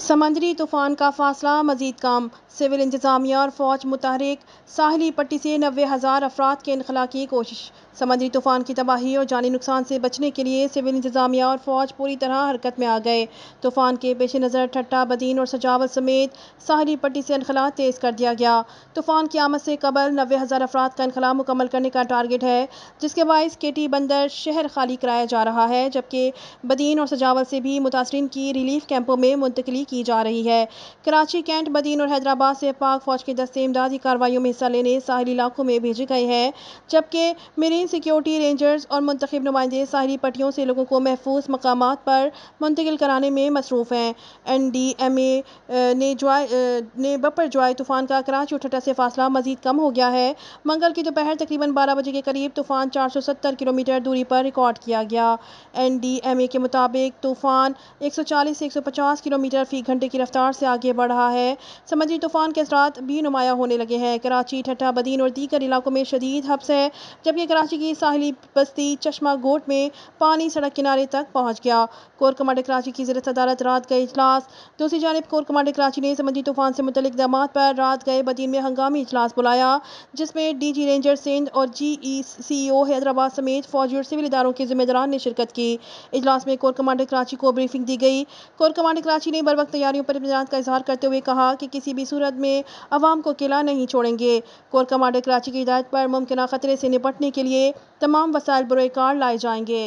سمندری طوفان کا فاصلہ مزید کم، سول انتظامیہ اور فوج متحرک، ساحلی پٹی سے 90,000 افراد کے انخلاء کی کوشش۔ سمندری طوفان کی تباہی اور جانی نقصان سے بچنے کے لیے سول انتظامیہ اور فوج پوری طرح حرکت میں آ گئے۔ طوفان کے پیش نظر ٹھٹہ، بدین اور سجاول سمیت ساحلی پٹی سے انخلاء تیز کر دیا گیا۔ طوفان کی آمد سے قبل 90,000 افراد کا انخلاء مکمل کرنے کا ٹارگٹ ہے، جس کے باعث کیٹی بندر شہر خالی کرایا جا رہا ہے، جبکہ بدین اور سجاول سے بھی متاثرین کی ریلیف کیمپوں میں منتقلی کی جا رہی ہے۔ کراچی، کینٹ، بدین اور حیدرآباد سے پاک فوج کے دستے امدادی کارروائیوں میں حصہ لینے ساحلی علاقوں میں بھیجے گئے ہیں، جبکہ میرین سیکیورٹی رینجرز اور منتخب نمائندے ساحلی پٹیوں سے لوگوں کو محفوظ مقامات پر منتقل کرانے میں مصروف ہیں۔ این ڈی ایم اے نے بپرجوائے طوفان کا کراچی اور ٹھٹہ سے فاصلہ مزید کم ہو گیا ہے۔ منگل کی دوپہر تقریباً 12 بجے کے قریب طوفان 470 کلومیٹر دوری پر ریکارڈ کیا گیا۔ این ڈی ایم اے کے مطابق طوفان 140 سے 150 کلومیٹر فی گھنٹے کی رفتار سے آگے بڑھ رہا ہے۔ سمندری طوفان کے اثرات بھی نمایاں ہونے لگے ہیں۔ کراچی، ٹھٹہ، بدین اور دیگر علاقوں میں شدید حبس ہے، جبکہ کراچی کی ساحلی بستی چشمہ گوٹ میں پانی سڑک کنارے تک پہنچ گیا۔ کور کمانڈر کراچی کی زیر صدارت رات گئے اجلاس۔ دوسری جانب کور کمانڈر کراچی نے سمندری طوفان سے متعلق اقدامات پر رات گئے بدین میں ہنگامی اجلاس بلایا، جس میں ڈی جی رینجر سندھ اور جی ای سی او حیدرآباد سمیت فوجی اور سول اداروں کے ذمہ داران نے شرکت کی۔ اجلاس میں کور کمانڈر کراچی کو بریفنگ دی گئی۔ کور کمانڈر کراچی نے بروقت تیاریوں پر اطمینان کا اظہار کرتے ہوئے کہا کہ کسی بھی صورت میں عوام کو اکیلا نہیں چھوڑیں گے۔ کور کمانڈر کراچی کی ہدایت پر ممکنہ خطرے سے نمٹنے کے لیے تمام وسائل بروئے کار لائے جائیں گے۔